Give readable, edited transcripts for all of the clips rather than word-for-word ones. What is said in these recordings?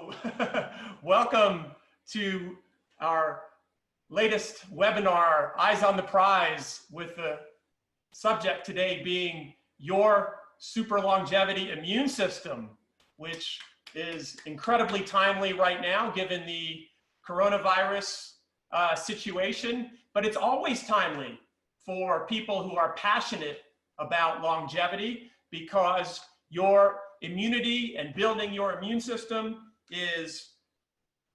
So welcome to our latest webinar, Eyes on the Prize, with the subject today being your super longevity immune system, which is incredibly timely right now given the coronavirus situation, but it's always timely for people who are passionate about longevity, because your immunity and building your immune system is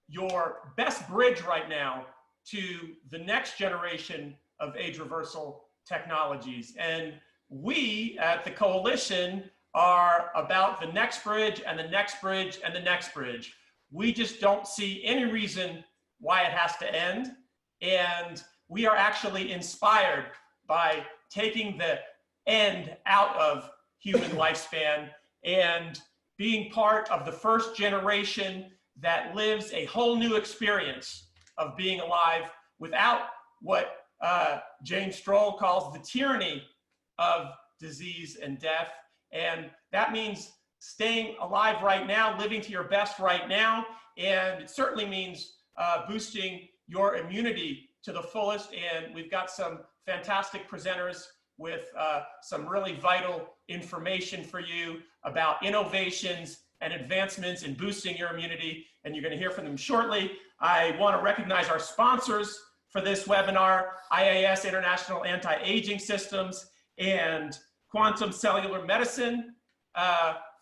your best bridge right now to the next generation of age reversal technologies. And we at the Coalition are about the next bridge and the next bridge and the next bridge. We just don't see any reason why it has to end. And we are actually inspired by taking the end out of human lifespan and being part of the first generation that lives a whole new experience of being alive without what James Stroll calls the tyranny of disease and death. And that means staying alive right now, living to your best right now. And it certainly means boosting your immunity to the fullest. And we've got some fantastic presenters with some really vital information for you about innovations and advancements in boosting your immunity, and you're going to hear from them shortly. I want to recognize our sponsors for this webinar, IAS International Anti-Aging Systems and Quantum Cellular Medicine.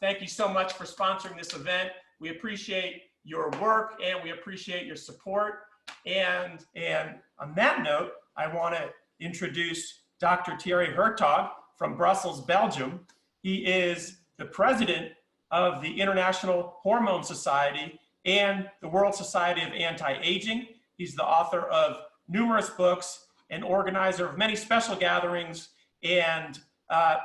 Thank you so much for sponsoring this event. We appreciate your work and we appreciate your support. And on that note, I want to introduce Dr. Thierry Hertog from Brussels, Belgium. He is the president of the International Hormone Society and the World Society of Anti-Aging. He's the author of numerous books and organizer of many special gatherings and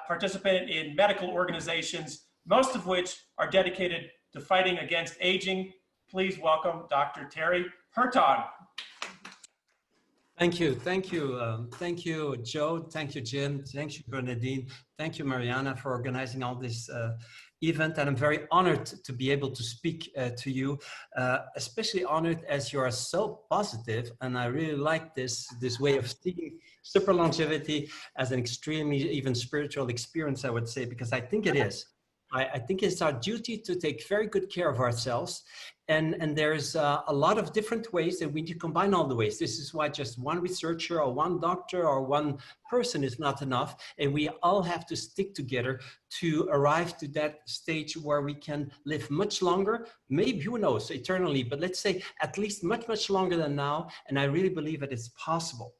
participated in medical organizations, most of which are dedicated to fighting against aging. Please welcome Dr. Thierry Hertog. Thank you. Thank you, Joe. Thank you, Jim. Thank you, Bernadine. Thank you, Mariana, for organizing all this event. And I'm very honored to be able to speak to you, especially honored as you are so positive. And I really like this way of seeing super longevity as an extremely, even spiritual experience, I would say, because I think it is. I think it's our duty to take very good care of ourselves. And there's a lot of different ways that we need to combine all the ways. This is why just one researcher or one doctor or one person is not enough. And we all have to stick together to arrive to that stage where we can live much longer, maybe, who knows, eternally, but let's say at least much, much longer than now. And I really believe that it's possible.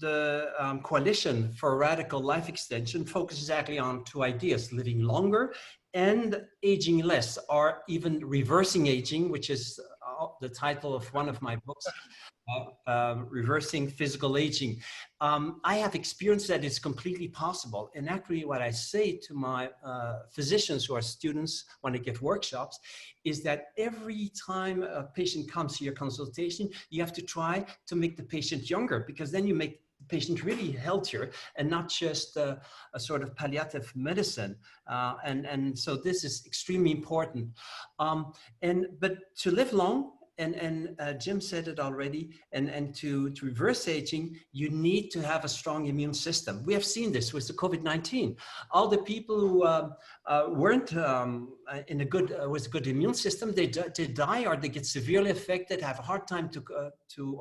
The Coalition for Radical Life Extension focuses exactly on two ideas: living longer and aging less, or even reversing aging, which is the title of one of my books, Reversing Physical Aging. I have experienced that it's completely possible. And actually what I say to my physicians who are students when they give workshops is that every time a patient comes to your consultation, you have to try to make the patient younger, because then you make the patient really healthier and not just a sort of palliative medicine. And so this is extremely important. But to live long, and Jim said it already, and to reverse aging, you need to have a strong immune system. We have seen this with the COVID-19. All the people who weren't in a good immune system, they die or they get severely affected, have a hard time to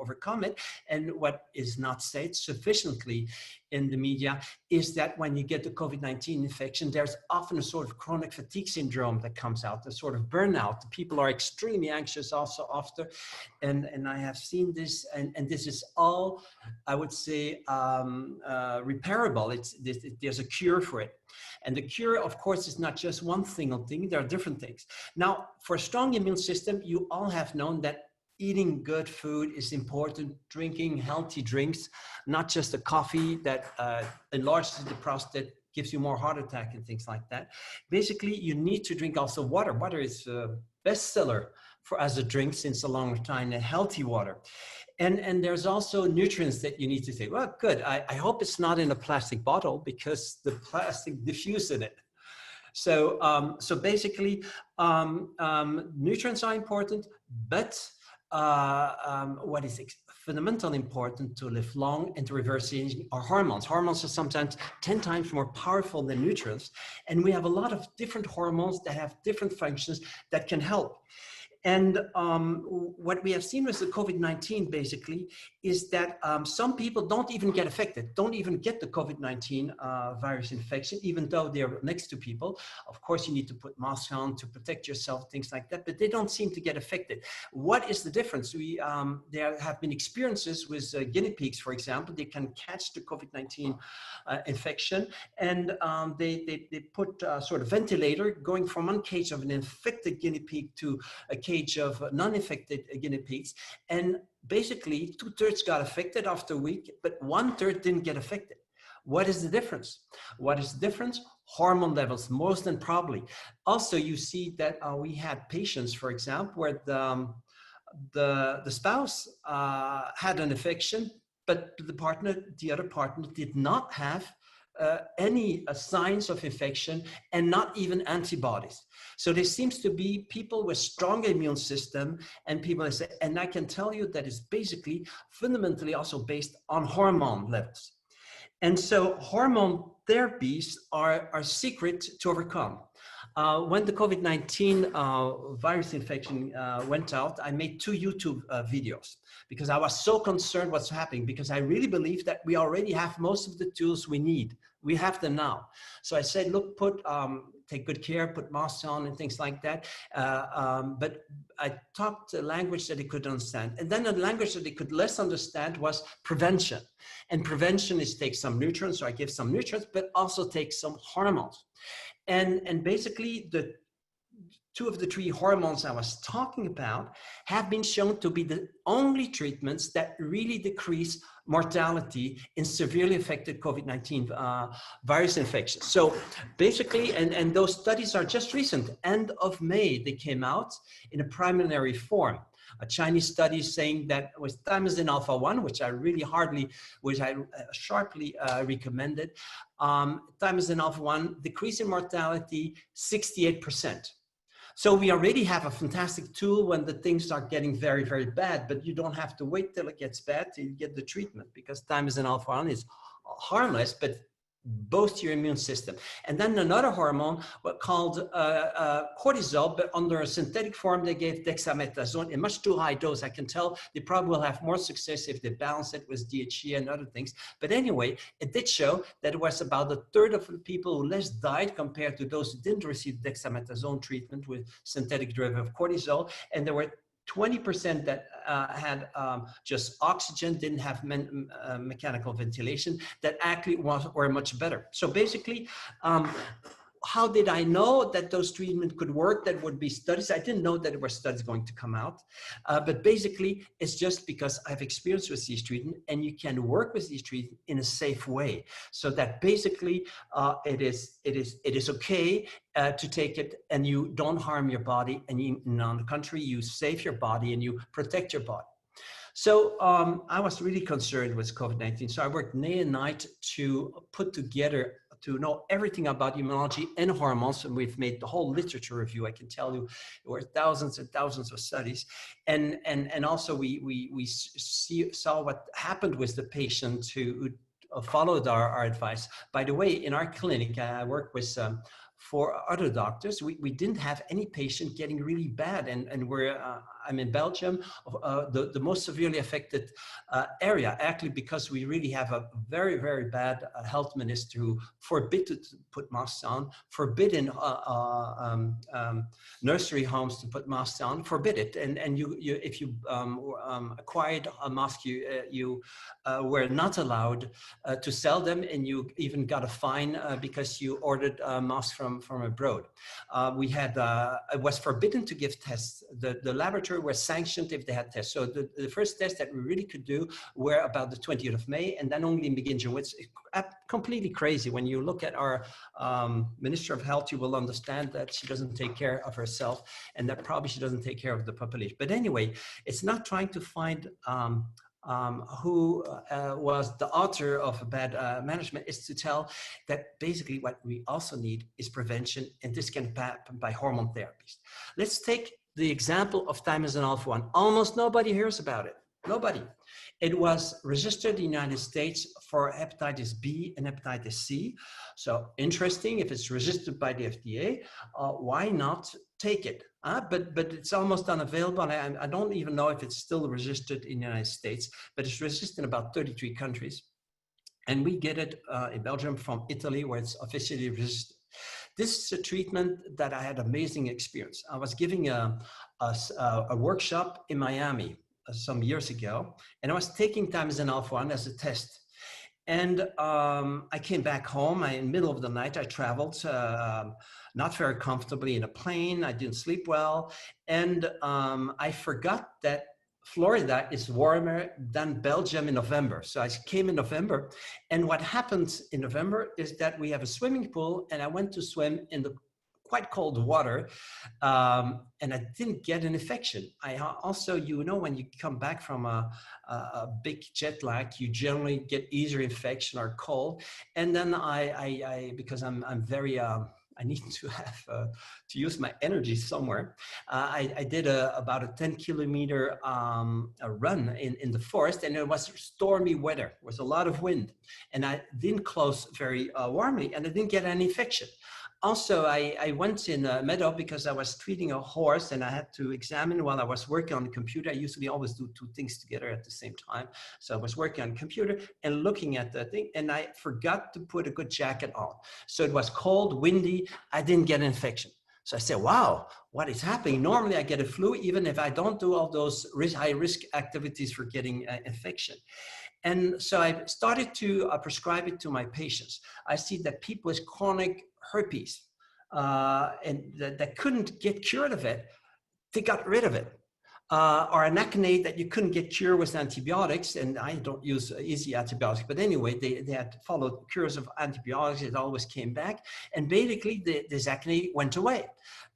overcome it. And what is not said sufficiently in the media is that when you get the COVID-19 infection, there's often a sort of chronic fatigue syndrome that comes out, a sort of burnout. People are extremely anxious also after, and I have seen this, and this is all, I would say, repairable. There's a cure for it. And the cure, of course, is not just one single thing. There are different things. Now, for a strong immune system, you all have known that eating good food is important, drinking healthy drinks, not just a coffee that enlarges the prostate, gives you more heart attack and things like that. Basically, you need to drink also water. Water is a bestseller as a drink since a long time, a healthy water. And there's also nutrients that you need to take. Well, good. I hope it's not in a plastic bottle because the plastic diffuses in it. So basically, nutrients are important, but what is fundamentally important to live long and to reverse aging are hormones. Hormones are sometimes 10 times more powerful than nutrients, and we have a lot of different hormones that have different functions that can help. And what we have seen with the COVID-19 basically is that some people don't even get affected, don't even get the COVID-19 virus infection, even though they're next to people. Of course, you need to put masks on to protect yourself, things like that, but they don't seem to get affected. What is the difference? There have been experiences with guinea pigs, for example. They can catch the COVID-19 infection, and they put a sort of ventilator going from one cage of an infected guinea pig to a cage of non-infected guinea pigs, and basically 2/3 got affected after a week, but 1/3 didn't get affected. What is the difference? What is the difference? Hormone levels, most and probably. Also, you see that we had patients, for example, where the spouse had an infection, but the other partner did not have any signs of infection and not even antibodies. So there seems to be people with strong immune system and people that say, and I can tell you that is basically fundamentally also based on hormone levels. And so hormone therapies are secret to overcome. When the COVID-19 virus infection went out, I made 2 YouTube videos because I was so concerned what's happening, because I really believe that we already have most of the tools we need. We have them now. So I said, look, take good care, put masks on and things like that. But I talked a language that they could understand. And then a language that they could less understand was prevention. And prevention is take some nutrients, so I give some nutrients, but also take some hormones. And basically the 2 of the 3 hormones I was talking about have been shown to be the only treatments that really decrease mortality in severely affected COVID-19 virus infections. So basically, and those studies are just recent, end of May, they came out in a preliminary form. A Chinese study saying that with Thymosin alpha-1, which I sharply recommended, Thymosin alpha-1 decrease in mortality 68%. So we already have a fantastic tool when the things start getting very, very bad, but you don't have to wait till it gets bad till you get the treatment, because Thymosin alpha-1 is harmless, but boosts your immune system. And then another hormone called cortisol, but under a synthetic form, they gave dexamethasone in much too high dose. I can tell they probably will have more success if they balance it with DHEA and other things. But anyway, it did show that it was about 1/3 of the people who less died compared to those who didn't receive dexamethasone treatment with synthetic derivative of cortisol. And there were 20% that had just oxygen, didn't have mechanical ventilation, that actually were much better. So basically, how did I know that those treatments could work? That would be studies. I didn't know that there were studies going to come out, but basically it's just because I've experience with these treatments, and you can work with these treatments in a safe way, so that basically it is okay to take it and you don't harm your body, and on the contrary, you save your body and you protect your body. So I was really concerned with COVID-19. So I worked day and night to put together, to know everything about immunology and hormones. And we've made the whole literature review. I can tell you there were thousands and thousands of studies. And also we saw what happened with the patients who followed our advice. By the way, in our clinic, I work with 4 other doctors. We didn't have any patient getting really bad. And I'm in Belgium, the most severely affected area, actually, because we really have a very, very bad health minister who forbid to put masks on, forbid in nursery homes to put masks on, forbid it. And if you acquired a mask, you were not allowed to sell them, and you even got a fine because you ordered a mask from abroad. It was forbidden to give tests. The laboratory were sanctioned if they had tests. So the first test that we really could do were about the 20th of May, and then only in beginning June. It's completely crazy. When you look at our Minister of Health, you will understand that she doesn't take care of herself, and that probably she doesn't take care of the population. But anyway, it's not trying to find who was the author of Bad Management, is to tell that basically what we also need is prevention, and this can happen by hormone therapies. Let's take the example of Thymosin alpha-1. Almost nobody hears about it. Nobody. It was registered in the United States for hepatitis B and hepatitis C. So interesting, if it's registered by the FDA, why not take it? But it's almost unavailable. And I don't even know if it's still registered in the United States, but it's registered in about 33 countries. And we get it in Belgium from Italy, where it's officially registered. This is a treatment that I had amazing experience. I was giving a workshop in Miami some years ago, and I was taking Thymosin alpha-1 as a test. And I came back home. In the middle of the night, I traveled not very comfortably in a plane. I didn't sleep well. And I forgot that Florida is warmer than Belgium in November. So I came in November. And what happens in November is that we have a swimming pool, and I went to swim in the quite cold water, and I didn't get an infection. I also, you know, when you come back from a big jet lag, you generally get either infection or cold. And then because I'm very, I need to have to use my energy somewhere. I did about a 10-kilometer run in the forest, and it was stormy weather. There was a lot of wind, and I didn't close very warmly, and I didn't get any infection. Also, I went in a meadow because I was treating a horse, and I had to examine while I was working on the computer. I usually always do two things together at the same time. So I was working on the computer and looking at the thing, and I forgot to put a good jacket on. So it was cold, windy. I didn't get an infection. So I said, wow, what is happening? Normally I get a flu, even if I don't do all those high risk activities for getting infection. And so I started to prescribe it to my patients. I see that people with chronic herpes and that couldn't get cured of it, they got rid of it. Or an acne that you couldn't get cured with antibiotics, and I don't use easy antibiotics, but anyway, they had followed cures of antibiotics, it always came back, and basically this acne went away.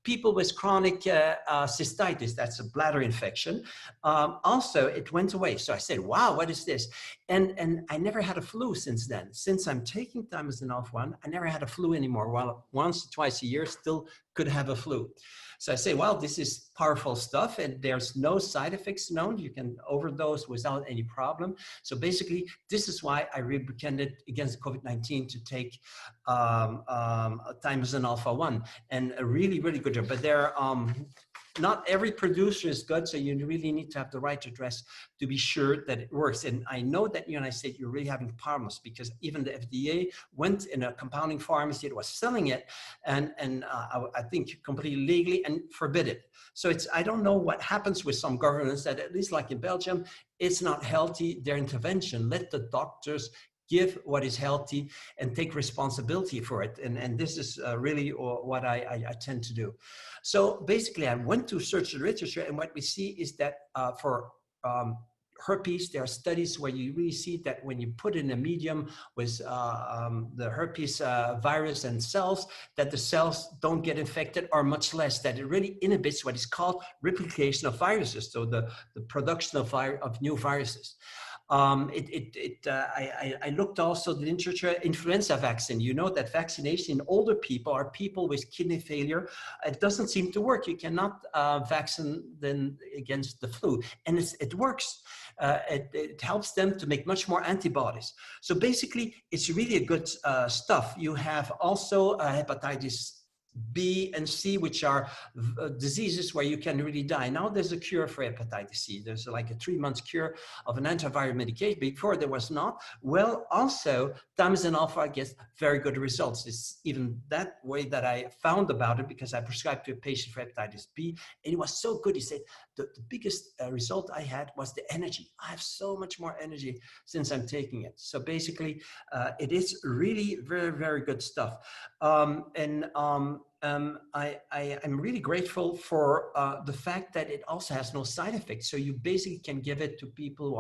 People with chronic cystitis, that's a bladder infection, also it went away. So I said, wow, what is this? And I never had a flu since then. Since I'm taking Thymosin alpha-1, I never had a flu anymore. Well, once or twice a year, still could have a flu. So I say, well, this is powerful stuff, and there's no side effects known. You can overdose without any problem. So basically, this is why I recommended against COVID-19 to take Thymosin alpha-1, and a really, really good job. But there not every producer is good, so you really need to have the right address to be sure that it works. And I know that in the United States, you're really having problems because even the FDA went in a compounding pharmacy that was selling it, and I think completely legally, and forbid it. So I don't know what happens with some governments that, at least like in Belgium, it's not healthy, their intervention. Let the doctors give what is healthy and take responsibility for it. And this is really what I tend to do. So basically, I went to search the literature, and what we see is that for herpes, there are studies where you really see that when you put in a medium with the herpes virus and cells, that the cells don't get infected, or much less, that it really inhibits what is called replication of viruses, so the production of new viruses. I looked also the literature, influenza vaccine. You know that vaccination in older people or people with kidney failure, it doesn't seem to work. You cannot vaccinate them against the flu, and it works. It helps them to make much more antibodies. So basically, it's really a good stuff. You have also hepatitis B and C, which are diseases where you can really die. Now there's a cure for hepatitis C. There's like a 3-month cure of an antiviral medication. Before there was not. Well, also Thymosin alpha gets very good results. It's even that way that I found about it, because I prescribed to a patient for hepatitis B, and it was so good. He said, the biggest result I had was the energy. I have so much more energy since I'm taking it. So basically, it is really very, very good stuff. I'm really grateful for the fact that it also has no side effects. So you basically can give it to people who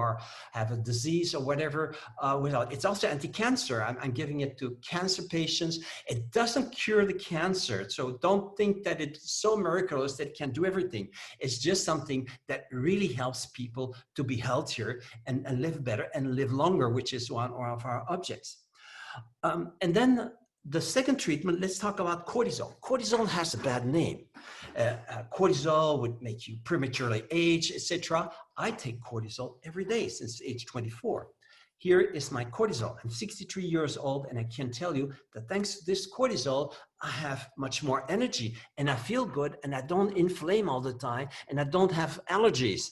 have a disease or whatever without. It's also anti-cancer. I'm giving it to cancer patients. It doesn't cure the cancer. So don't think that it's so miraculous that it can do everything. It's just something that really helps people to be healthier and live better and live longer, which is one of our objects. And then the second treatment, let's talk about cortisol. Cortisol has a bad name. Cortisol would make you prematurely age, etc. I take cortisol every day since age 24. Here is my cortisol. I'm 63 years old, and I can tell you that thanks to this cortisol, I have much more energy, and I feel good, and I don't inflame all the time, and I don't have allergies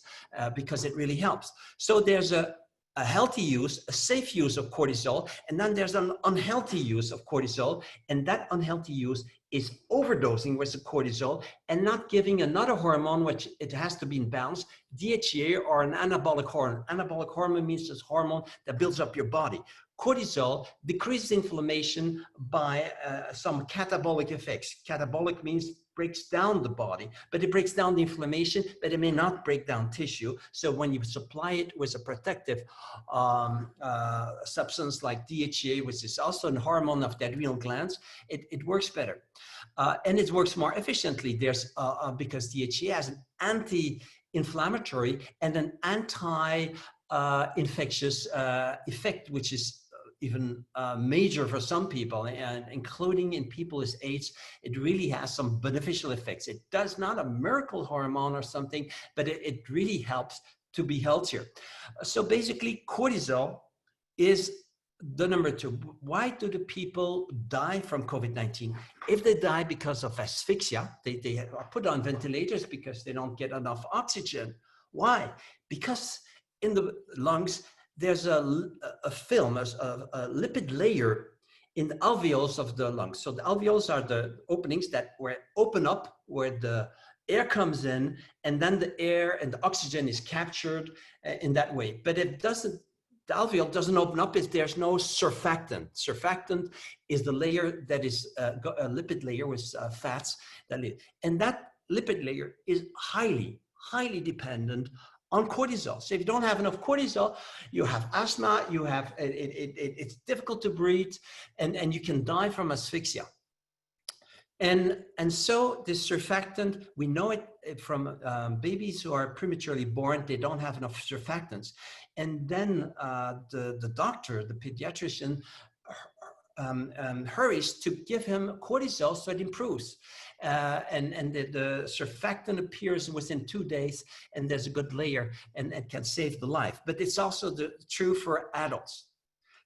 because it really helps. So there's a healthy use, a safe use of cortisol, and then there's an unhealthy use of cortisol, and that unhealthy use is overdosing with the cortisol and not giving another hormone, which it has to be in balance, DHEA, or an anabolic hormone. Anabolic hormone means this hormone that builds up your body. Cortisol decreases inflammation by some catabolic effects. Catabolic means breaks down the body, but it breaks down the inflammation, but it may not break down tissue. So when you supply it with a protective substance like DHEA, which is also a hormone of the adrenal glands, it works better. And it works more efficiently. There's because DHEA has an anti-inflammatory and an anti-infectious effect, which is even major for some people, and including in people with AIDS. It really has some beneficial effects. It does not a miracle hormone or something, but it really helps to be healthier. So basically, cortisol is the number two. Why do the people die from COVID-19? If they die because of asphyxia, they are put on ventilators because they don't get enough oxygen. Why? Because in the lungs, there's a film, a lipid layer in the alveoles of the lungs. So the alveoles are the openings that open up where the air comes in, and then the air and the oxygen is captured in that way. But it doesn't, the alveole doesn't open up if there's no surfactant. Surfactant is the layer that is a lipid layer with fats. And that lipid layer is highly dependent on cortisol. So if you don't have enough cortisol, you have asthma, you have, it's difficult to breathe, and you can die from asphyxia. And so this surfactant, we know it from babies who are prematurely born, they don't have enough surfactants. And then the doctor, the pediatrician, hurries to give him cortisol so it improves. And the surfactant appears within 2 days, and there's a good layer, and it can save the life. But it's also true for adults.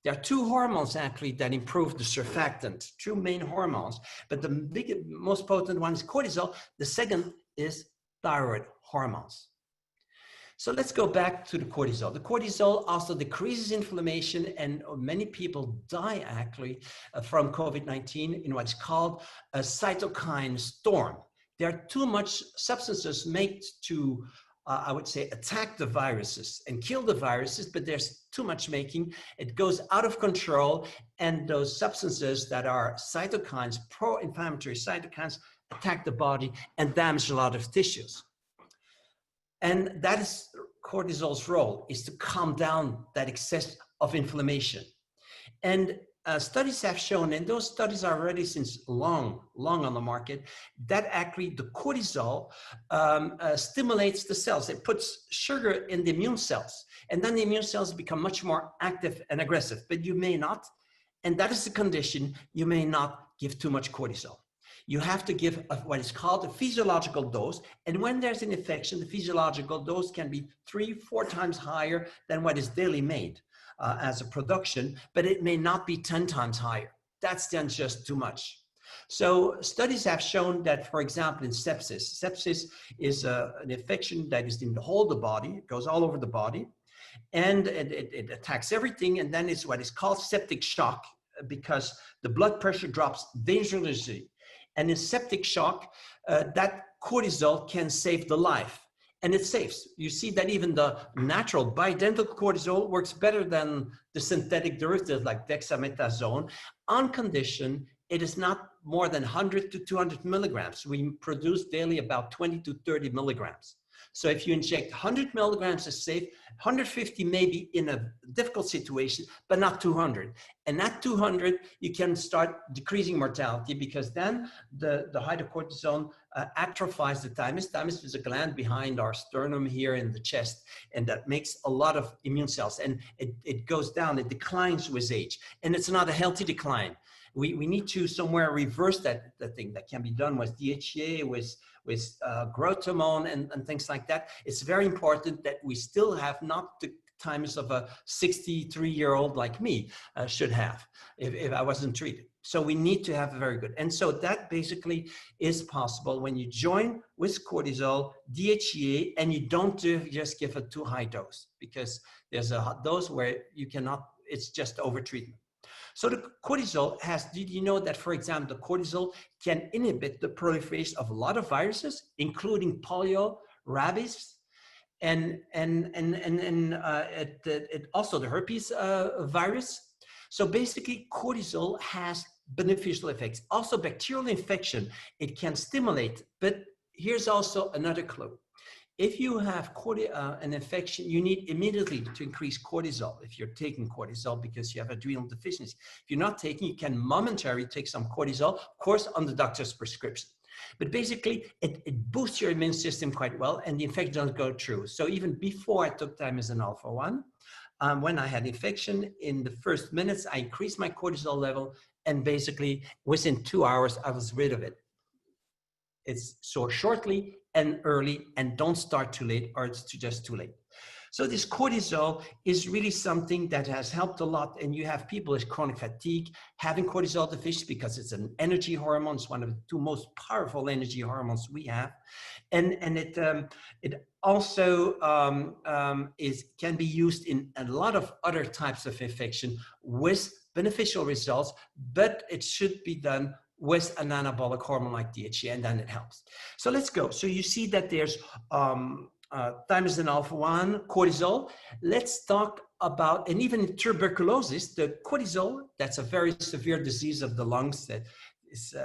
There are two hormones actually that improve the surfactant, two main hormones, but the most potent one is cortisol. The second is thyroid hormones. So let's go back to the cortisol. The cortisol also decreases inflammation, and many people die actually from COVID-19 in what's called a cytokine storm. There are too much substances made to, I would say, attack the viruses and kill the viruses, but there's too much making. It goes out of control, and those substances that are cytokines, pro-inflammatory cytokines, attack the body and damage a lot of tissues. And that is cortisol's role, is to calm down that excess of inflammation. And studies have shown, and those studies are already since long on the market, that actually the cortisol stimulates the cells. It puts sugar in the immune cells, and then the immune cells become much more active and aggressive. But you may not, and that is the condition, you may not give too much cortisol. You have to give what is called a physiological dose. And when there's an infection, the physiological dose can be 3-4 times higher than what is daily made as a production, but it may not be 10 times higher. That's then just too much. So studies have shown that, for example, in sepsis, sepsis is an infection that is in the whole of the body. It goes all over the body, and it attacks everything. And then it's what is called septic shock, because the blood pressure drops dangerously. And in septic shock, that cortisol can save the life, and it saves. You see that even the natural bioidentical cortisol works better than the synthetic derivatives like dexamethasone, on condition it is not more than 100 to 200 milligrams. We produce daily about 20 to 30 milligrams. So if you inject 100 milligrams is safe, 150 maybe in a difficult situation, but not 200. And at 200, you can start decreasing mortality, because then the hydrocortisone atrophies the thymus. Thymus is a gland behind our sternum here in the chest, and that makes a lot of immune cells. And it goes down, it declines with age. And it's not a healthy decline. We need to somewhere reverse that thing. That can be done with DHEA, with growth hormone and things like that. It's very important that we still have not the thymus of a 63-year-old like me should have if I wasn't treated. So we need to have a very good. And so that basically is possible when you join with cortisol, DHEA, and you don't just give a too high dose, because there's a dose where you cannot, it's just over-treatment. So the cortisol did you know that, for example, the cortisol can inhibit the proliferation of a lot of viruses, including polio, rabies, and also the herpes virus. So basically, cortisol has beneficial effects. Also, bacterial infection, it can stimulate. But here's also another clue. If you have an infection, you need immediately to increase cortisol if you're taking cortisol, because you have adrenal deficiency. If you're not taking, you can momentarily take some cortisol, of course, on the doctor's prescription. But basically, it boosts your immune system quite well, and the infection doesn't go through. So even before I took Thymosin alpha-1, when I had infection, in the first minutes, I increased my cortisol level, and basically within 2 hours, I was rid of it. It's so shortly and early, and don't start too late, or it's just too late. So this cortisol is really something that has helped a lot. And you have people with chronic fatigue having cortisol deficiency, because it's an energy hormone. It's one of the two most powerful energy hormones we have. And it also can be used in a lot of other types of infection with beneficial results, but it should be done with an anabolic hormone like DHEA, and then it helps. So let's go. So you see that there's thymosin alpha-1, cortisol. Let's talk about, and even in tuberculosis, the cortisol, that's a very severe disease of the lungs that is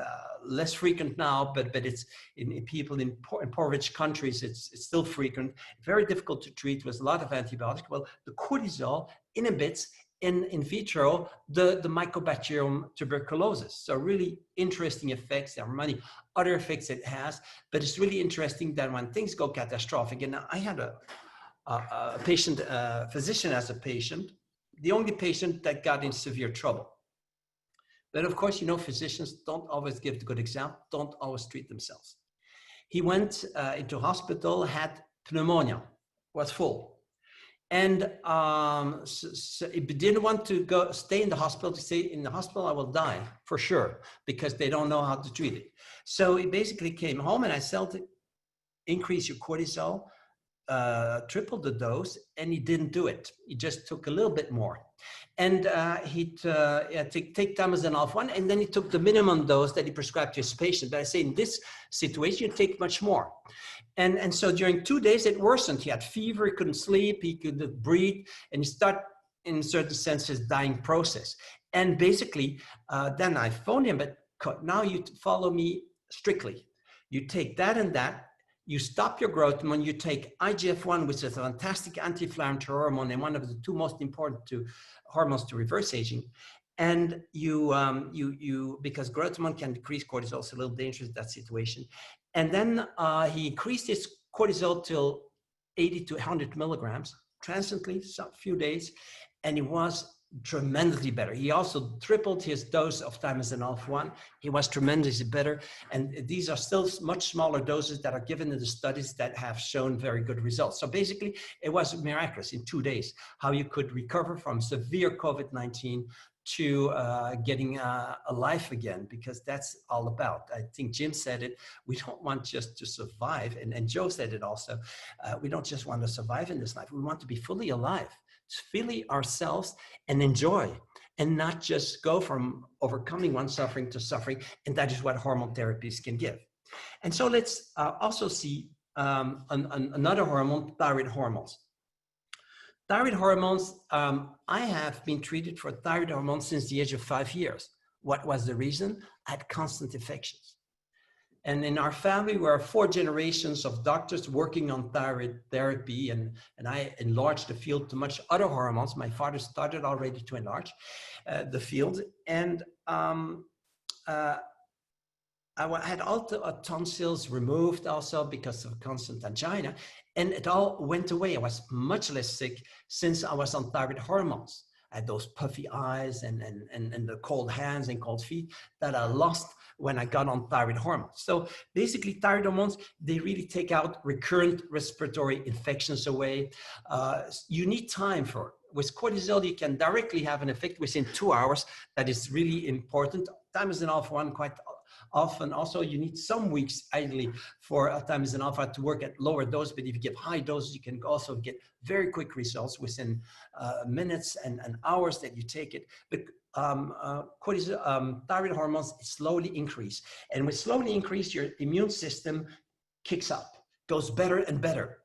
less frequent now, but it's in people in impoverished countries, it's still frequent, very difficult to treat with a lot of antibiotics. Well, the cortisol inhibits in vitro the Mycobacterium tuberculosis. So really interesting effects. There are many other effects it has, but it's really interesting that when things go catastrophic, and I had a patient, physician as a patient, the only patient that got in severe trouble. But of course, you know, physicians don't always give the good example, don't always treat themselves. He went into hospital, had pneumonia, was full. And so he didn't want to stay in the hospital, to say, in the hospital, I will die for sure, because they don't know how to treat it. So he basically came home, and I said, increase your cortisol, triple the dose, and he didn't do it. He just took a little bit more. And he'd take Thymosin alpha-1, and then he took the minimum dose that he prescribed to his patient. But I say, in this situation, you take much more. And so during 2 days, it worsened. He had fever, he couldn't sleep, he couldn't breathe, and he started, in certain sense, his dying process. And basically, then I phoned him, but now you follow me strictly. You take that and that, you stop your growth hormone, you take IGF-1, which is a fantastic anti-inflammatory hormone and one of the two most important hormones to reverse aging. And because growth hormone can decrease cortisol, it's a little dangerous in that situation. And then he increased his cortisol till 80 to 100 milligrams transiently, a few days, and he was tremendously better. He also tripled his dose of Thymosin alpha-1. He was tremendously better. And these are still much smaller doses that are given in the studies that have shown very good results. So basically, it was miraculous in 2 days, how you could recover from severe COVID-19 to getting a life again, because that's all about. I think Jim said it, we don't want just to survive, and Joe said it also, we don't just want to survive in this life, we want to be fully alive, fully ourselves, and enjoy, and not just go from overcoming one suffering to suffering, and that is what hormone therapies can give. And so let's also see another hormone, thyroid hormones. Thyroid hormones, I have been treated for thyroid hormones since the age of 5 years. What was the reason? I had constant infections. And in our family, we are 4 generations of doctors working on thyroid therapy, and I enlarged the field to much other hormones. My father started already to enlarge the field, and I had all the tonsils removed also because of constant angina, and it all went away. I was much less sick since I was on thyroid hormones. I had those puffy eyes and the cold hands and cold feet that I lost when I got on thyroid hormones. So basically thyroid hormones, they really take out recurrent respiratory infections away. You need time for it. With cortisol, you can directly have an effect within 2 hours. That is really important. Thymosin alpha-1 quite often. Also, you need some weeks ideally for thymosin alpha to work at lower dose, but if you give high doses, you can also get very quick results within minutes and hours that you take it. But thyroid hormones slowly increase, and with slowly increase, your immune system kicks up, goes better and better.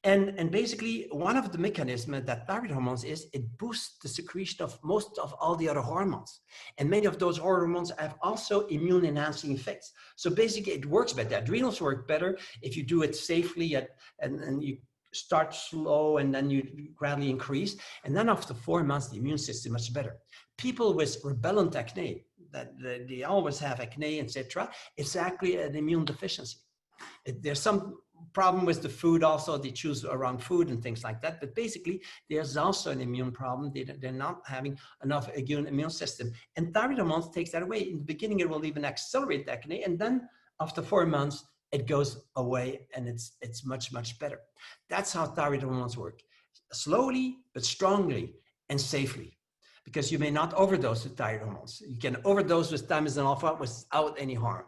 And basically, one of the mechanisms that thyroid hormones is, it boosts the secretion of most of all the other hormones. And many of those hormones have also immune enhancing effects. So basically, it works better. Adrenals work better if you do it safely and you start slow and then you gradually increase. And then after 4 months, the immune system is much better. People with repellent acne, that they always have acne, etc., it's actually an immune deficiency. There's some problem with the food also, they choose around food and things like that, but basically there's also an immune problem. They're not having enough immune system, and thyroid hormones takes that away. In the beginning, it will even accelerate the acne, and then after 4 months, it goes away, and it's much better. That's how thyroid hormones work: slowly but strongly and safely. Because you may not overdose with thyroid hormones. You can overdose with thymosin alpha without any harm.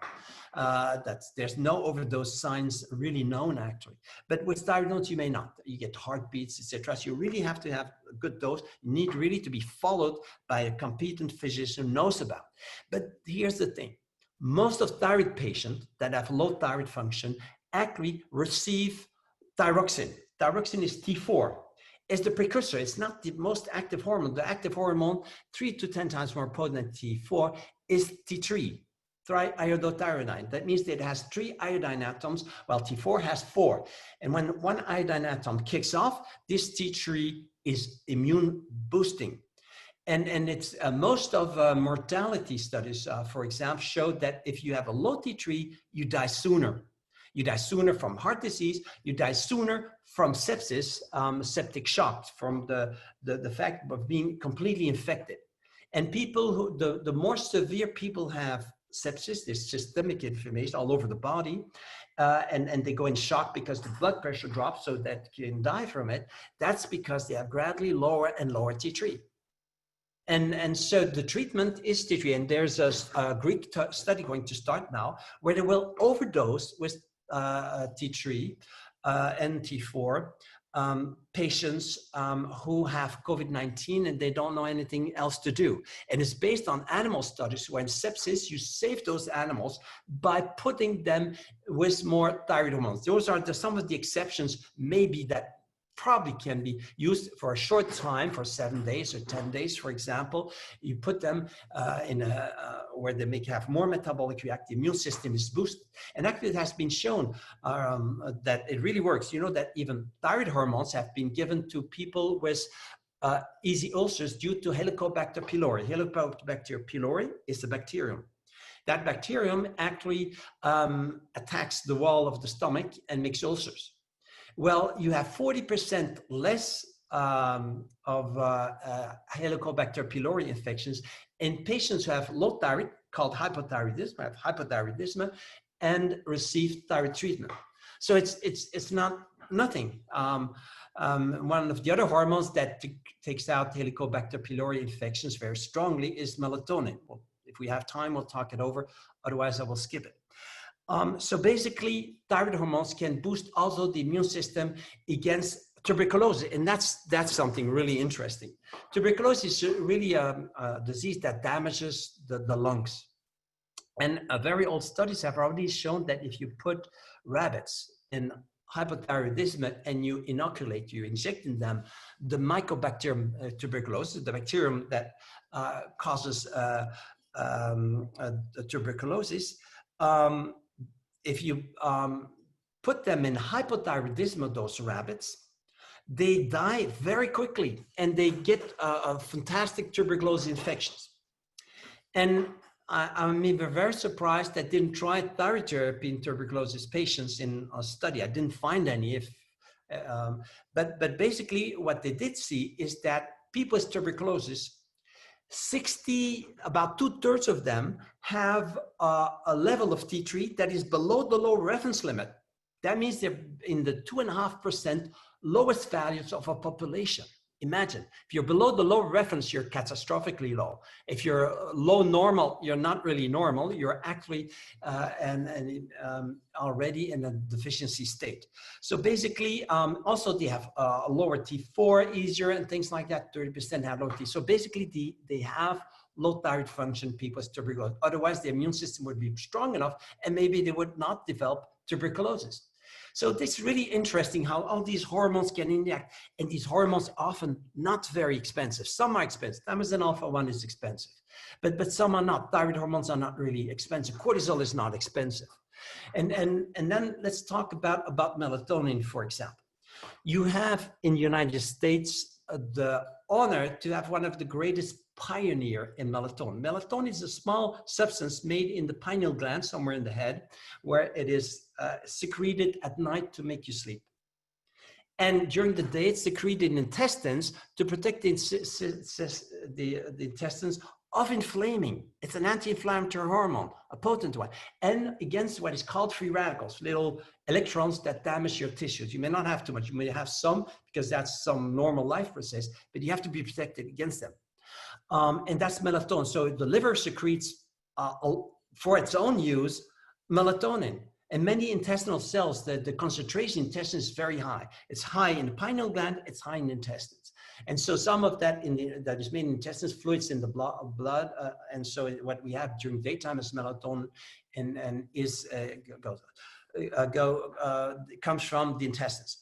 There's no overdose signs really known actually, but with thyroid hormones you may not. You get heartbeats, etc. So you really have to have a good dose. You need really to be followed by a competent physician who knows about. But here's the thing: most of thyroid patients that have low thyroid function actually receive thyroxine. Thyroxine is T4. It's the precursor. It's not the most active hormone. The active hormone, 3 to 10 times more potent than T4, is T3, triiodothyronine. That means that it has 3 iodine atoms, while T4 has 4. And when one iodine atom kicks off, this T3 is immune boosting. And it's most of mortality studies, for example, showed that if you have a low T3, you die sooner. You die sooner from heart disease. You die sooner from sepsis, septic shock, from the fact of being completely infected. And people who, the more severe people have sepsis, there's systemic inflammation all over the body, and they go in shock because the blood pressure drops so that you can die from it. That's because they have gradually lower and lower T3. And so the treatment is T3, and there's a Greek study going to start now where they will overdose with T3 and T4 patients who have COVID-19 and they don't know anything else to do. And it's based on animal studies where in sepsis, you save those animals by putting them with more thyroid hormones. Those are some of the exceptions maybe that probably can be used for a short time, for 7 days or 10 days, for example. You put them where they may have more metabolic react, the immune system is boosted. And actually it has been shown that it really works. You know that even thyroid hormones have been given to people with easy ulcers due to Helicobacter pylori. Helicobacter pylori is a bacterium. That bacterium actually attacks the wall of the stomach and makes ulcers. Well, you have 40% less of Helicobacter pylori infections in patients who have low thyroid, called hypothyroidism, and receive thyroid treatment. So it's not nothing. One of the other hormones that takes out Helicobacter pylori infections very strongly is melatonin. Well, if we have time, we'll talk it over. Otherwise, I will skip it. So basically, thyroid hormones can boost also the immune system against tuberculosis, and that's something really interesting. Tuberculosis is really a disease that damages the lungs. And very old studies have already shown that if you put rabbits in hypothyroidism and you inoculate, you inject in them the Mycobacterium tuberculosis, the bacterium that causes tuberculosis, if you put them in hypothyroidismodose rabbits, they die very quickly and they get a fantastic tuberculosis infections. And I'm even very surprised that didn't try thyroid therapy in tuberculosis patients in a study. I didn't find any. But basically what they did see is that people with tuberculosis, about 2/3 of them have a level of T3 that is below the low reference limit. That means they're in the 2.5% lowest values of a population. Imagine, if you're below the low reference, you're catastrophically low. If you're low normal, you're not really normal. You're actually already in a deficiency state. So basically, also they have a lower T4 easier and things like that. 30% have low T. So basically, they have low thyroid function people with tuberculosis. Otherwise, the immune system would be strong enough and maybe they would not develop tuberculosis. So it's really interesting how all these hormones can interact, and these hormones are often not very expensive. Some are expensive. Thymosin alpha-1 is expensive, but some are not. Thyroid hormones are not really expensive. Cortisol is not expensive. And then let's talk about melatonin, for example. You have in the United States the honor to have one of the greatest pioneer in melatonin. Melatonin is a small substance made in the pineal gland, somewhere in the head, where it is secreted at night to make you sleep. And during the day, it's secreted in intestines to protect the intestines of inflaming. It's an anti-inflammatory hormone, a potent one, and against what is called free radicals, little electrons that damage your tissues. You may not have too much. You may have some because that's some normal life process, but you have to be protected against them. And that's melatonin. So the liver secretes, for its own use, melatonin. And many intestinal cells, the concentration in intestines is very high. It's high in the pineal gland, it's high in the intestines. And so some of that that is made in intestines, fluids in the blood. And so what we have during daytime is melatonin comes from the intestines.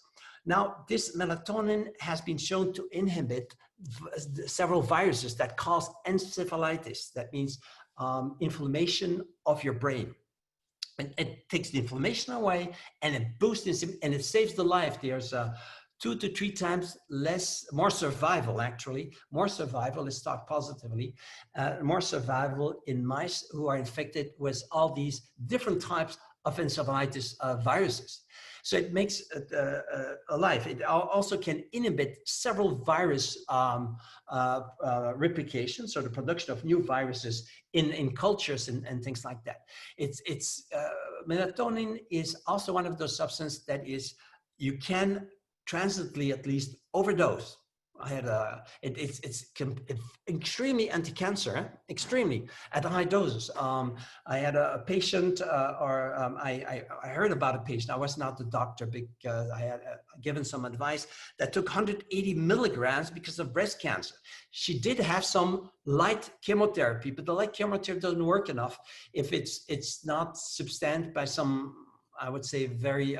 Now, this melatonin has been shown to inhibit several viruses that cause encephalitis. That means inflammation of your brain. And it takes the inflammation away and it boosts and it saves the life. There's 2 to 3 times more survival, actually. More survival, let's talk positively, more survival in mice who are infected with all these different types of encephalitis viruses. So it makes it alive. It also can inhibit several virus replications, so the production of new viruses in cultures and things like that. Melatonin is also one of those substances that you can transiently at least overdose. It's extremely anti-cancer, extremely at high doses. I had a patient, I heard about a patient. I was not the doctor because I had given some advice that took 180 milligrams because of breast cancer. She did have some light chemotherapy, but the light chemotherapy doesn't work enough if it's not substantiated by some, I would say, very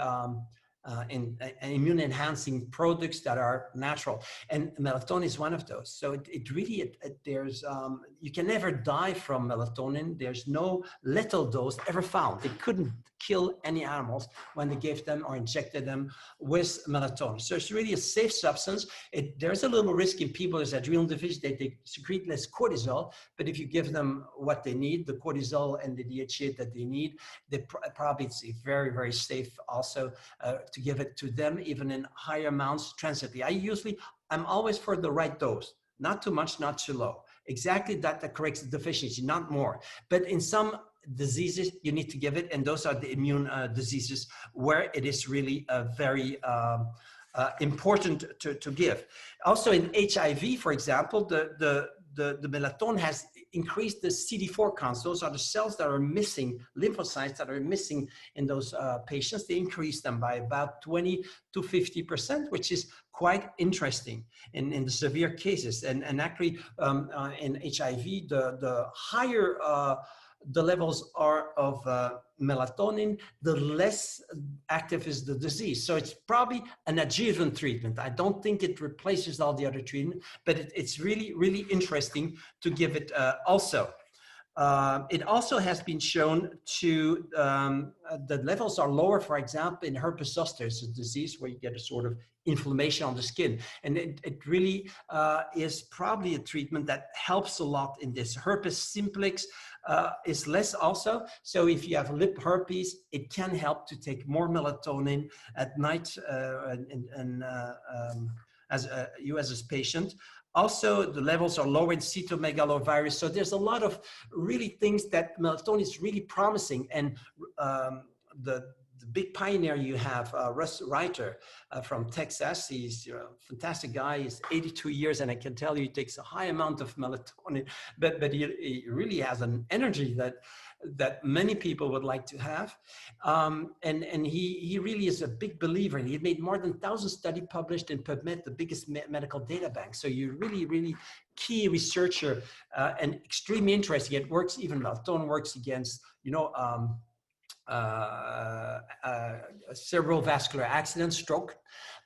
immune enhancing products that are natural, and melatonin is one of those. So there's you can never die from melatonin. There's no lethal dose ever found. They couldn't kill any animals when they gave them or injected them with melatonin. So it's really a safe substance. There's a little risk in people with adrenal deficiency that they secrete less cortisol, but if you give them what they need, the cortisol and the DHEA that they need, probably it's very, very safe also to give it to them, even in higher amounts transiently. I'm always for the right dose, not too much, not too low. Exactly that corrects the deficiency, not more. But in some diseases, you need to give it, and those are the immune diseases where it is really very important to give. Also in HIV, for example, the melatonin has increased the CD4 counts. Those are the cells that are missing, lymphocytes that are missing in those patients. They increase them by about 20 to 50%, which is quite interesting in the severe cases. And actually in HIV, the higher the levels are of melatonin, the less active is the disease. So it's probably an adjuvant treatment. I don't think it replaces all the other treatment, but it's really, really interesting to give it also. It also has been shown to, the levels are lower, for example, in herpes zoster. It's a disease where you get a sort of inflammation on the skin. And it really is probably a treatment that helps a lot in this. Herpes simplex is less also. So if you have lip herpes, it can help to take more melatonin at night as you as a patient. Also, the levels are low in cytomegalovirus. So there's a lot of really things that melatonin is really promising. And the big pioneer you have, Russ Reiter from Texas. He's a fantastic guy. He's 82 years, and I can tell you he takes a high amount of melatonin, but he really has an energy that many people would like to have. And he really is a big believer. He made more than 1,000 studies published in PubMed, the biggest medical data bank. So you're really, really key researcher and extremely interesting. It works, even melatonin works against, cerebral vascular accident, stroke.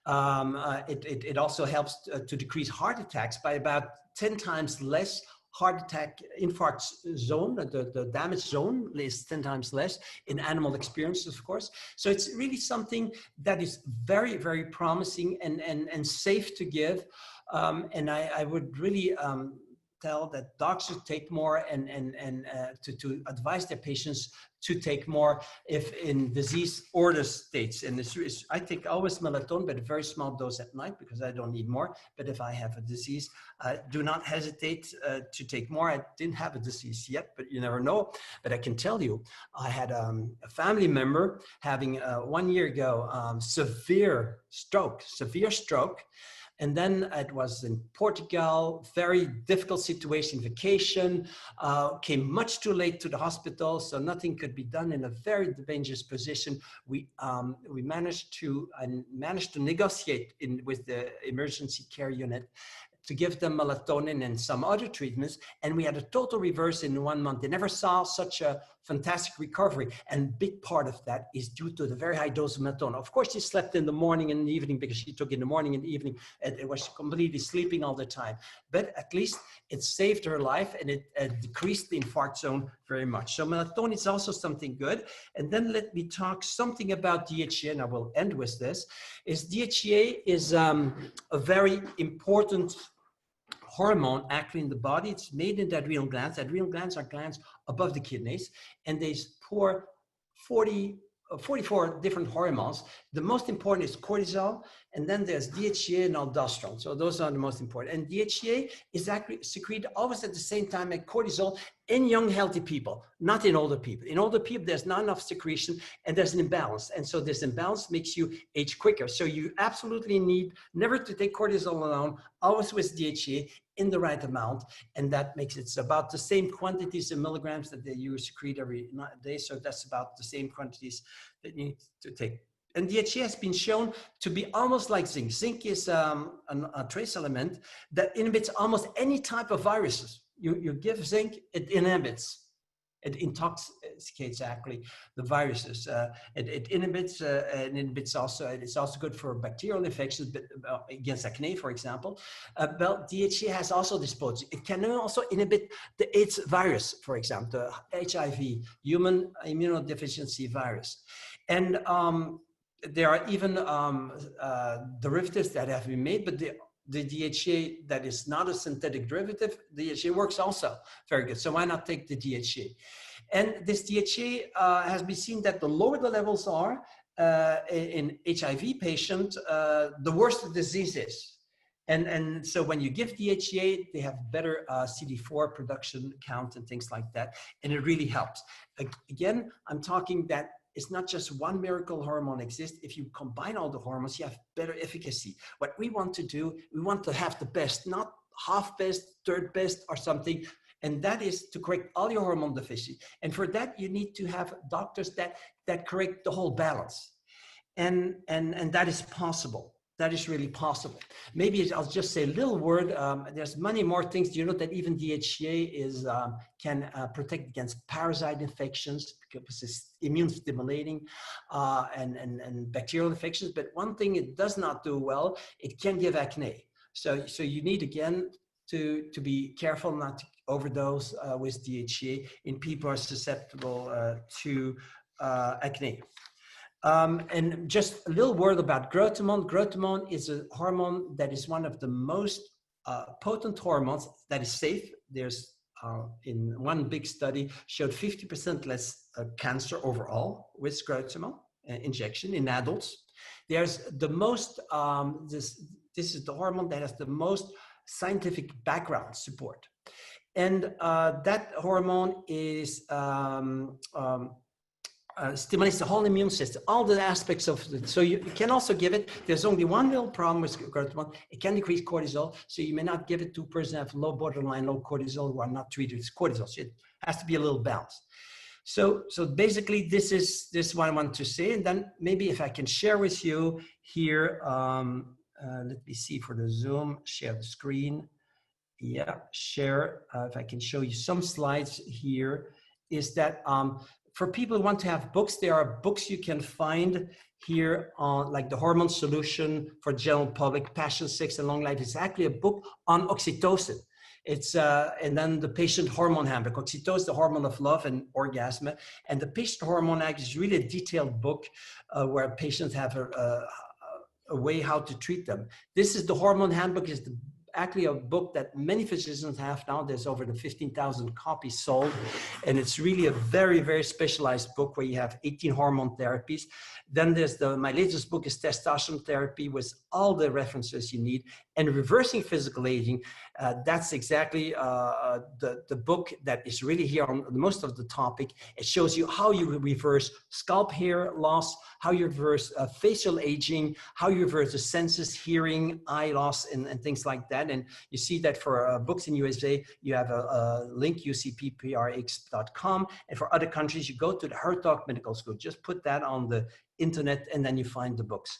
It also helps to decrease heart attacks by about 10 times less. Heart attack infarct zone, the damage zone is 10 times less in animal experiences, of course. So it's really something that is very, very promising and safe to give. And I would really tell that docs should take more and to advise their patients to take more if in disease order states. And I take always melatonin, but a very small dose at night because I don't need more. But if I have a disease, do not hesitate to take more. I didn't have a disease yet, but you never know. But I can tell you, I had a family member having 1 year ago severe stroke. And then it was in Portugal, very difficult situation, vacation, came much too late to the hospital, so nothing could be done, in a very dangerous position. We managed to negotiate with the emergency care unit to give them melatonin and some other treatments. And we had a total reverse in 1 month. They never saw such a fantastic recovery. And big part of that is due to the very high dose of melatonin. Of course, she slept in the morning and the evening because she took in the morning and the evening. And it was completely sleeping all the time. But at least it saved her life and it decreased the infarct zone very much. So melatonin is also something good. And then let me talk something about DHEA, and I will end with this, is DHEA is a very important hormone actually in the body. It's made in the adrenal glands. Adrenal glands are glands above the kidneys, and they pour 44 different hormones. The most important is cortisol, and then there's DHEA and aldosterone. So those are the most important. And DHEA is actually secreted always at the same time as cortisol in young, healthy people, not in older people. In older people, there's not enough secretion and there's an imbalance. And so this imbalance makes you age quicker. So you absolutely need never to take cortisol alone, always with DHEA in the right amount. And that makes it about the same quantities in milligrams that you secrete every day. So that's about the same quantities that you need to take. And DHEA has been shown to be almost like zinc. Zinc is a trace element that inhibits almost any type of viruses. You give zinc, it inhibits. It intoxicates actually the viruses. It inhibits and inhibits also. It's also good for bacterial infections, but against acne, for example. But DHEA has also this potency. It can also inhibit the AIDS virus, for example, the HIV, human immunodeficiency virus, and there are even derivatives that have been made, but the DHEA that is not a synthetic derivative, DHEA works also very good. So why not take the DHEA? And this DHEA has been seen that the lower the levels are in HIV patients, the worse the disease is. And so when you give DHEA, they have better CD4 production count and things like that. And it really helps. Again, I'm talking that it's not just one miracle hormone exists. If you combine all the hormones, you have better efficacy. What we want to do, we want to have the best, not half best, third best or something. And that is to correct all your hormone deficiency. And for that, you need to have doctors that correct the whole balance. And that is possible. That is really possible. Maybe I'll just say a little word. There's many more things. Do you know that even DHEA can protect against parasite infections because it's immune stimulating and bacterial infections. But one thing it does not do well, it can give acne. So you need again to be careful not to overdose with DHEA in people who are susceptible to acne. And just a little word about growth hormone. Growth hormone is a hormone that is one of the most potent hormones that is safe. There's in one big study showed 50% less cancer overall with growth hormone injection in adults. There's the most, this is the hormone that has the most scientific background support. And that hormone is stimulates the whole immune system, all the aspects of it. So you can also give it, there's only one little problem with growth hormone. It can decrease cortisol. So you may not give it to a person who have low borderline, low cortisol, who are not treated with cortisol. So it has to be a little balanced. So basically this is what I want to say. And then maybe if I can share with you here, let me see for the Zoom, share the screen. Yeah, share, if I can show you some slides here, is that for people who want to have books, there are books you can find here on like the Hormone Solution for General Public, Passion, Sex and Long Life. It's actually a book on oxytocin. It's and then the Patient Hormone Handbook. Oxytocin, the hormone of love and orgasm. And the Patient Hormone Handbook is really a detailed book where patients have a way how to treat them. This is the Hormone Handbook, is actually a book that many physicians have now. There's over the 15,000 copies sold. And it's really a very, very specialized book where you have 18 hormone therapies. Then there's my latest book is Testosterone Therapy with all the references you need. And Reversing Physical Aging, that's exactly the book that is really here on most of the topic. It shows you how you reverse scalp hair loss, how you reverse facial aging, how you reverse the senses, hearing, eye loss, and things like that. And you see that for books in USA, you have a link, ucpprx.com. And for other countries, you go to the Hertog Medical School. Just put that on the internet and then you find the books.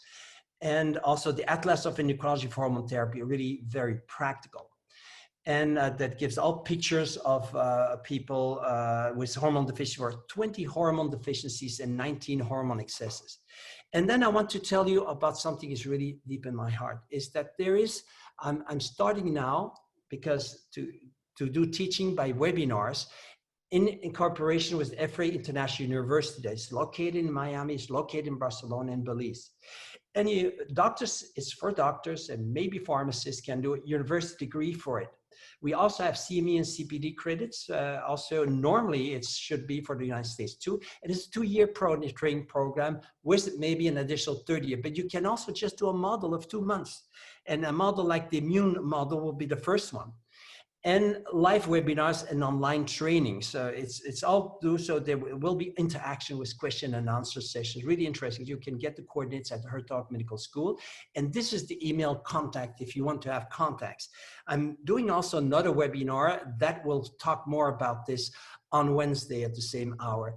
And also the Atlas of Endocrinology for Hormone Therapy, really very practical. And that gives all pictures of people with hormone deficiency, or 20 hormone deficiencies and 19 hormone excesses. And then I want to tell you about something that's really deep in my heart, is that there is, I'm starting now because to do teaching by webinars in cooperation with FRA International University. It's located in Miami, it's located in Barcelona and Belize. And doctors, it's for doctors and maybe pharmacists can do a university degree for it. We also have CME and CPD credits. Also, normally it should be for the United States too. It is a 2-year training program with maybe an additional 30 years, but you can also just do a model of 2 months. And a model like the immune model will be the first one. And live webinars and online training. So it's all due, so there will be interaction with question and answer sessions. Really interesting. You can get the coordinates at the Hertog Medical School. And this is the email contact if you want to have contacts. I'm doing also another webinar that will talk more about this on Wednesday at the same hour,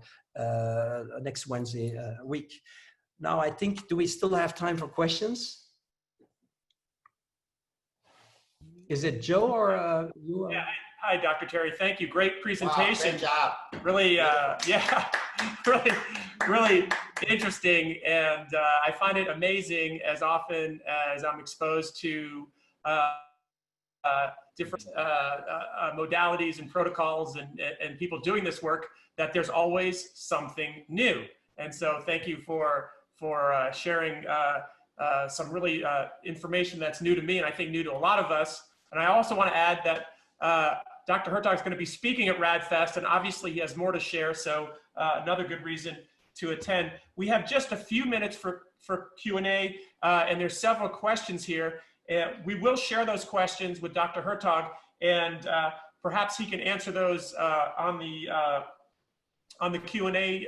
next Wednesday week. Now, I think, do we still have time for questions? Is it Joe or you? Yeah. Hi, Dr. Terry. Thank you. Great presentation. Wow, great job. Really, yeah, really interesting. And I find it amazing as often as I'm exposed to different modalities and protocols and people doing this work, that there's always something new. And so thank you for sharing some really information that's new to me, and I think new to a lot of us. And I also want to add that Dr. Hertog is going to be speaking at RADFest, and obviously he has more to share, so another good reason to attend. We have just a few minutes for Q&A, and there's several questions here. We will share those questions with Dr. Hertog, and perhaps he can answer those on the Q&A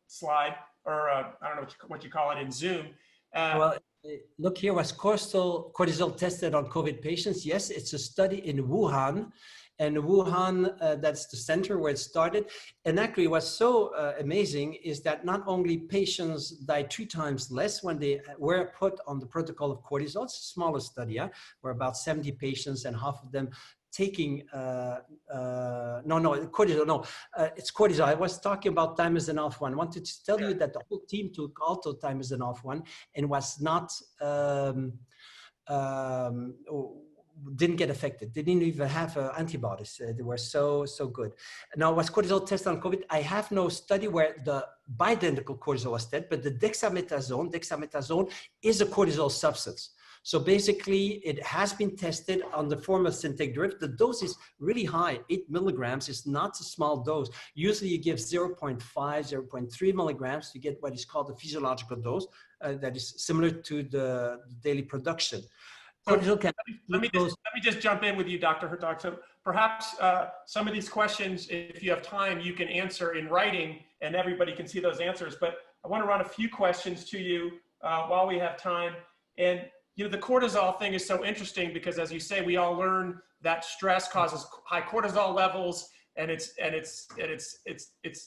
slide, or I don't know what you call it in Zoom. Well, look here, was cortisol tested on COVID patients? Yes, it's a study in Wuhan. And Wuhan, that's the center where it started. And actually what's so amazing is that not only patients died 3 times less when they were put on the protocol of cortisol, it's a smaller study, where about 70 patients and half of them taking, cortisol, it's cortisol. I was talking about Thymosin alpha-1. I wanted to tell you that the whole team took also Thymosin alpha-1 and was not, didn't get affected. They didn't even have antibodies. They were so good. Now, was cortisol tested on COVID? I have no study where the bioidentical cortisol was tested, but the dexamethasone is a cortisol substance. So basically, it has been tested on the form of synthetic derivative. The dose is really high. 8 milligrams is not a small dose. Usually you give 0.5, 0.3 milligrams to get what is called the physiological dose that is similar to the daily production. So let me just jump in with you, Dr. Hertog. So perhaps some of these questions, if you have time, you can answer in writing and everybody can see those answers. But I want to run a few questions to you while we have time. And you know, the cortisol thing is so interesting because, as you say, we all learn that stress causes high cortisol levels, and it's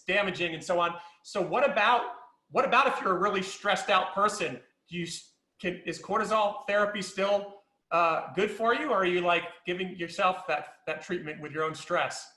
damaging and so on. So what about if you're a really stressed out person? Is cortisol therapy still good for you, or are you like giving yourself that treatment with your own stress?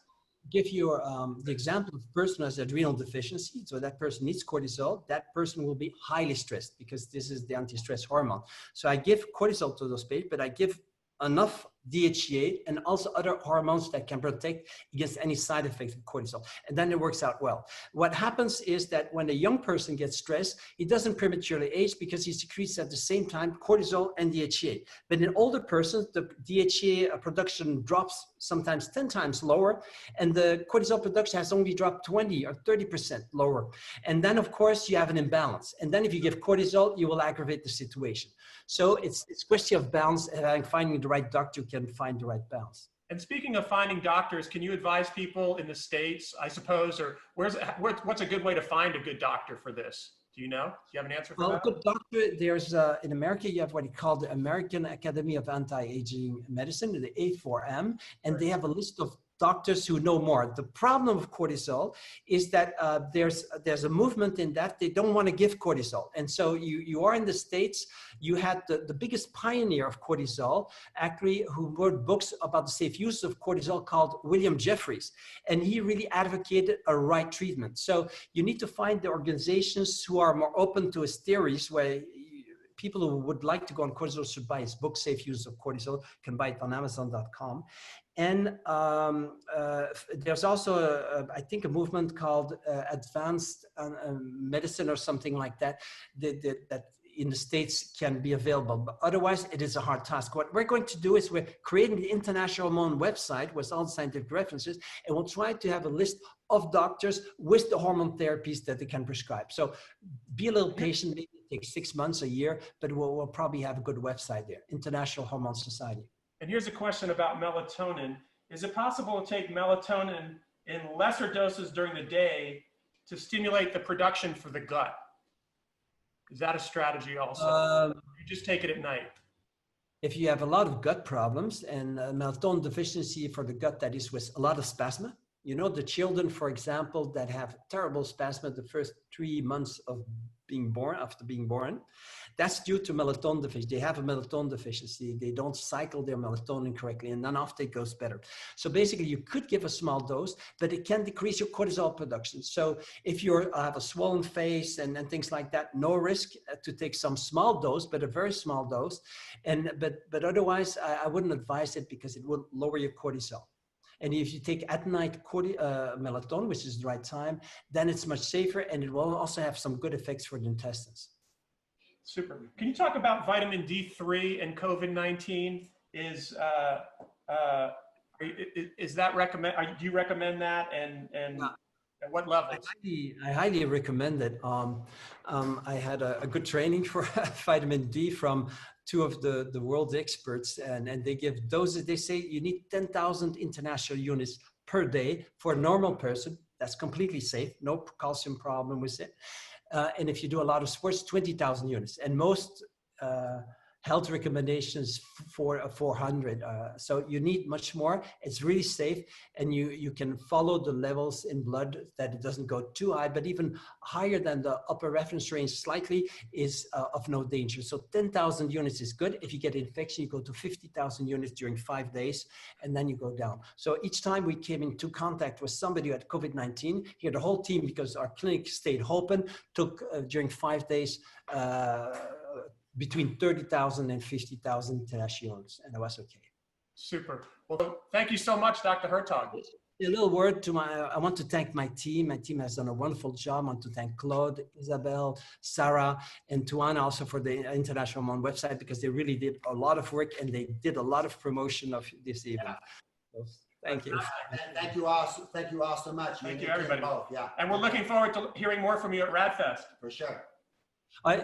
Give you the example of a person who has adrenal deficiency. So that person needs cortisol. That person will be highly stressed because this is the anti-stress hormone. So I give cortisol to those patients, but I give enough DHEA and also other hormones that can protect against any side effects of cortisol. And then it works out well. What happens is that when a young person gets stressed, he doesn't prematurely age because he secretes at the same time cortisol and DHEA. But in older persons, the DHEA production drops sometimes 10 times lower, and the cortisol production has only dropped 20 or 30% lower. And then, of course, you have an imbalance. And then if you give cortisol, you will aggravate the situation. So it's a question of balance, and finding the right doctor can find the right balance. And speaking of finding doctors, can you advise people in the States, I suppose, or what's a good way to find a good doctor for this? Do you know? Do you have an answer for that? Well, a good doctor, there's in America, you have what you call the American Academy of Anti-Aging Medicine, the A4M, and they have a list of doctors who know more. The problem of cortisol is that there's a movement in that they don't want to give cortisol. And so you are in the States, you had the biggest pioneer of cortisol, actually, who wrote books about the safe use of cortisol called William Jeffries. And he really advocated a right treatment. So you need to find the organizations who are more open to his theories, where people who would like to go on cortisol should buy his book, Safe Use of Cortisol, can buy it on Amazon.com. And there's also, I think, a movement called Advanced Medicine or something like that, that in the States can be available. But otherwise, it is a hard task. What we're going to do is we're creating the International Hormone website with all the scientific references, and we'll try to have a list of doctors with the hormone therapies that they can prescribe. So be a little patient, maybe it takes 6 months, a year, but we'll probably have a good website there, International Hormone Society. And here's a question about melatonin. Is it possible to take melatonin in lesser doses during the day to stimulate the production for the gut? Is that a strategy also? You just take it at night. If you have a lot of gut problems and melatonin deficiency for the gut, that is with a lot of spasm. You know, the children, for example, that have terrible spasm the first 3 months of being born, after being born, that's due to melatonin deficiency. They have a melatonin deficiency. They don't cycle their melatonin correctly, and then after it goes better. So basically, you could give a small dose, but it can decrease your cortisol production. So if you have a swollen face and things like that, no risk to take some small dose, but a very small dose. But otherwise, I wouldn't advise it because it will lower your cortisol. And if you take at night melatonin, which is the right time, then it's much safer, and it will also have some good effects for the intestines. Super. Can you talk about vitamin D3 and COVID-19? Is that do you recommend that, and at what levels? I highly recommend it. I had a good training for vitamin D from two of the world's experts, and they give doses. They say you need 10,000 international units per day for a normal person. That's completely safe, no calcium problem with it. And if you do a lot of sports, 20,000 units. And most health recommendations for 400. So you need much more. It's really safe, and you can follow the levels in blood that it doesn't go too high, but even higher than the upper reference range slightly is of no danger. So 10,000 units is good. If you get infection, you go to 50,000 units during 5 days, and then you go down. So each time we came into contact with somebody who had COVID-19, here the whole team, because our clinic stayed open, took during 5 days between 30,000 and 50,000 international units, and it was okay. Super. Well, thank you so much, Dr. Hertog. A little word to I want to thank my team. My team has done a wonderful job. I want to thank Claude, Isabel, Sarah, and Tuana also for the International Hormone website, because they really did a lot of work and they did a lot of promotion of this event. So, thank you. Thank you all. Thank you all so much. Thank you, everybody. Both. Yeah. And we're looking forward to hearing more from you at RadFest. For sure.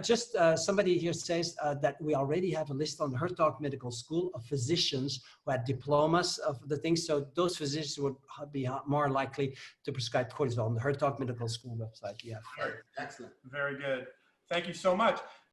Just somebody here says that we already have a list on the Hertog Medical School of physicians who had diplomas of the things. So those physicians would be more likely to prescribe cortisol on the Hertog Medical School website. Yeah. Excellent. Very good. Thank you so much.